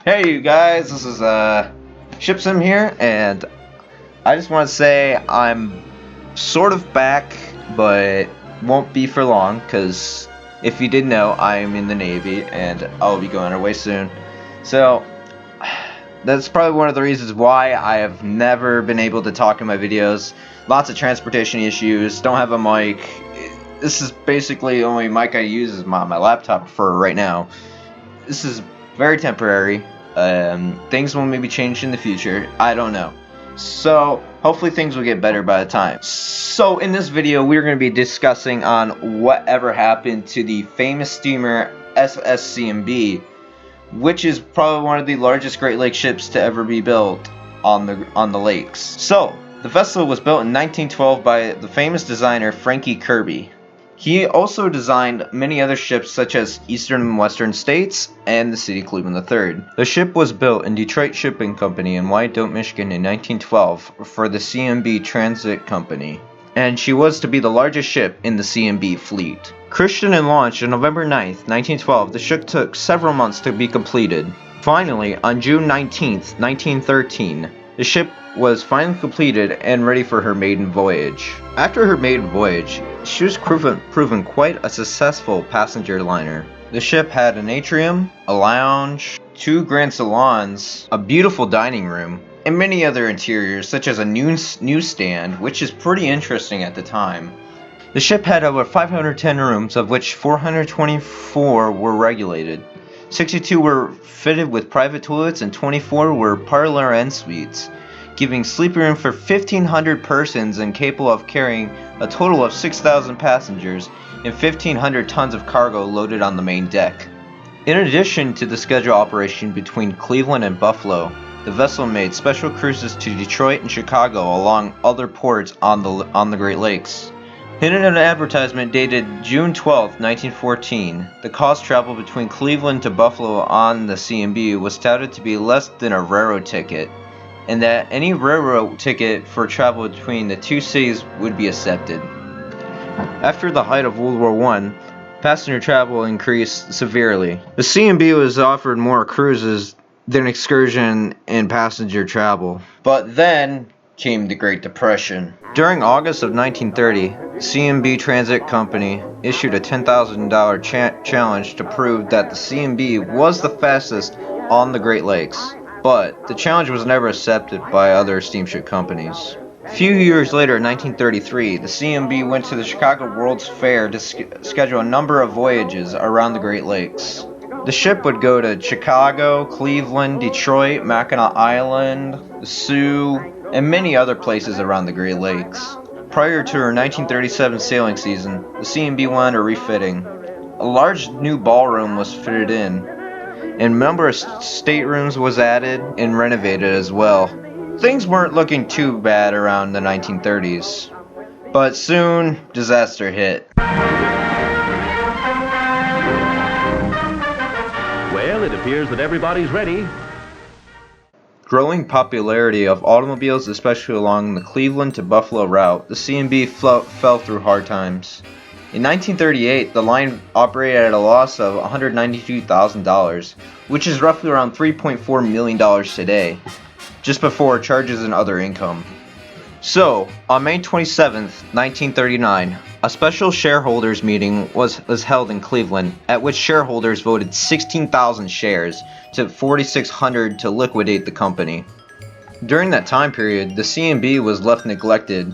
Hey you guys, this is ShipSim here, and I just want to say I'm sort of back, but won't be for long, because if you didn't know, I'm in the Navy, and I'll be going away soon. So, that's probably one of the reasons why I have never been able to talk in my videos. Lots of transportation issues, don't have a mic. This is basically the only mic I use is my laptop for right now. This is very temporary. Things will maybe change in the future. I don't know. So hopefully things will get better by the time. So in this video, we're going to be discussing on whatever happened to the famous steamer SS Seeandbee, which is probably one of the largest Great Lakes ships to ever be built on the lakes. So the vessel was built in 1912 by the famous designer Frankie Kirby. He also designed many other ships such as Eastern and Western States and the City Cleveland III. The ship was built in Detroit Shipping Company in Wyandotte, Michigan in 1912 for the Seeandbee Transit Company, and she was to be the largest ship in the Seeandbee fleet. Christened and launched on November 9th, 1912, the ship took several months to be completed. Finally, on June 19th, 1913, the ship was finally completed and ready for her maiden voyage. After her maiden voyage, she was proven quite a successful passenger liner. The ship had an atrium, a lounge, 2 grand salons, a beautiful dining room, and many other interiors such as a newsstand, which is pretty interesting at the time. The ship had over 510 rooms, of which 424 were regulated. 62 were fitted with private toilets and 24 were parlor en suites, giving sleeping room for 1,500 persons and capable of carrying a total of 6,000 passengers and 1,500 tons of cargo loaded on the main deck. In addition to the scheduled operation between Cleveland and Buffalo, the vessel made special cruises to Detroit and Chicago along other ports on the Great Lakes. In an advertisement dated June 12, 1914, the cost travel between Cleveland to Buffalo on the Seeandbee was touted to be less than a railroad ticket, and that any railroad ticket for travel between the two cities would be accepted. After the height of World War I, passenger travel increased severely. The Seeandbee was offered more cruises than excursion and passenger travel. But then came the Great Depression. During August of 1930, Seeandbee Transit Company issued a $10,000 challenge to prove that the Seeandbee was the fastest on the Great Lakes. But the challenge was never accepted by other steamship companies. A few years later, in 1933, the Seeandbee went to the Chicago World's Fair to schedule a number of voyages around the Great Lakes. The ship would go to Chicago, Cleveland, Detroit, Mackinac Island, the Sioux, and many other places around the Great Lakes. Prior to her 1937 sailing season, the Seeandbee wanted a refitting. A large new ballroom was fitted in, and a number of staterooms was added and renovated as well. Things weren't looking too bad around the 1930s, but soon disaster hit. Well, it appears that everybody's ready. Growing popularity of automobiles, especially along the Cleveland to Buffalo route, the Seeandbee fell through hard times. In 1938, the line operated at a loss of $192,000, which is roughly around $3.4 million today, just before charges and other income. So, on May 27, 1939, a special shareholders meeting was held in Cleveland, at which shareholders voted 16,000 shares to 4,600 to liquidate the company. During that time period, the Seeandbee was left neglected.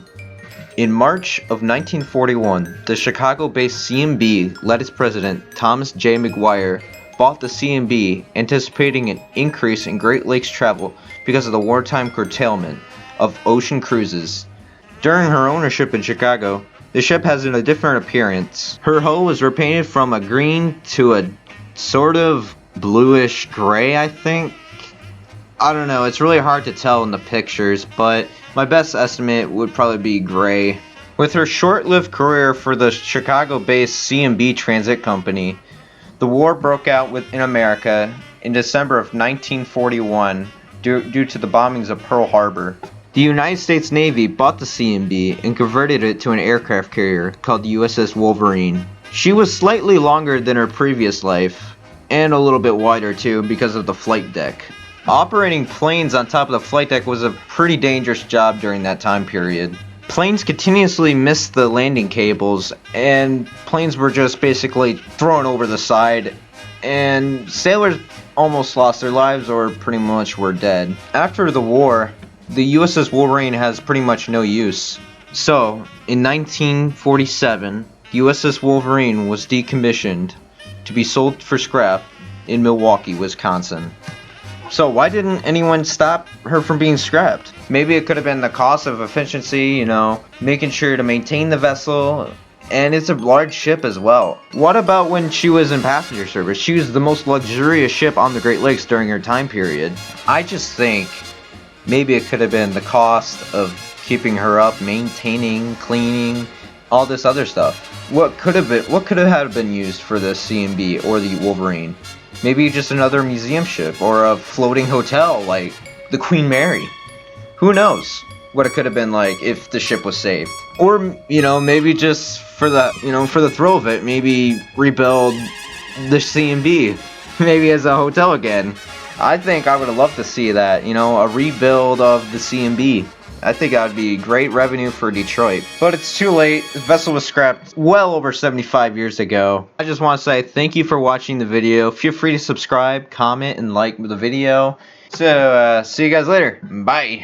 In March of 1941, the Chicago-based Seeandbee, led its president, Thomas J. McGuire, bought the Seeandbee, anticipating an increase in Great Lakes travel because of the wartime curtailment of ocean cruises. During her ownership in Chicago, the ship has a different appearance. Her hull was repainted from a green to a sort of bluish gray, I think. I don't know, it's really hard to tell in the pictures, but my best estimate would probably be gray. With her short-lived career for the Chicago-based Seeandbee Transit Company, the war broke out in America in December of 1941 due to the bombings of Pearl Harbor. The United States Navy bought the Seeandbee and converted it to an aircraft carrier called the USS Wolverine. She was slightly longer than her previous life, and a little bit wider too because of the flight deck. Operating planes on top of the flight deck was a pretty dangerous job during that time period. Planes continuously missed the landing cables, and planes were just basically thrown over the side, and sailors almost lost their lives or pretty much were dead. After the war, the USS Wolverine has pretty much no use. So, in 1947, the USS Wolverine was decommissioned to be sold for scrap in Milwaukee, Wisconsin. So why didn't anyone stop her from being scrapped? Maybe it could have been the cost of efficiency, making sure to maintain the vessel, and it's a large ship as well. What about when she was in passenger service? She was the most luxurious ship on the Great Lakes during her time period. I just think maybe it could have been the cost of keeping her up, maintaining, cleaning, all this other stuff. What could have been used for the Seeandbee or the Wolverine? Maybe just another museum ship or a floating hotel like the Queen Mary. Who knows what it could have been like if the ship was saved. Or, maybe just for the thrill of it, maybe rebuild the Seeandbee, maybe as a hotel again. I think I would have loved to see that, a rebuild of the Seeandbee. I think that would be great revenue for Detroit. But it's too late. The vessel was scrapped well over 75 years ago. I just want to say thank you for watching the video. Feel free to subscribe, comment, and like the video. So, see you guys later. Bye.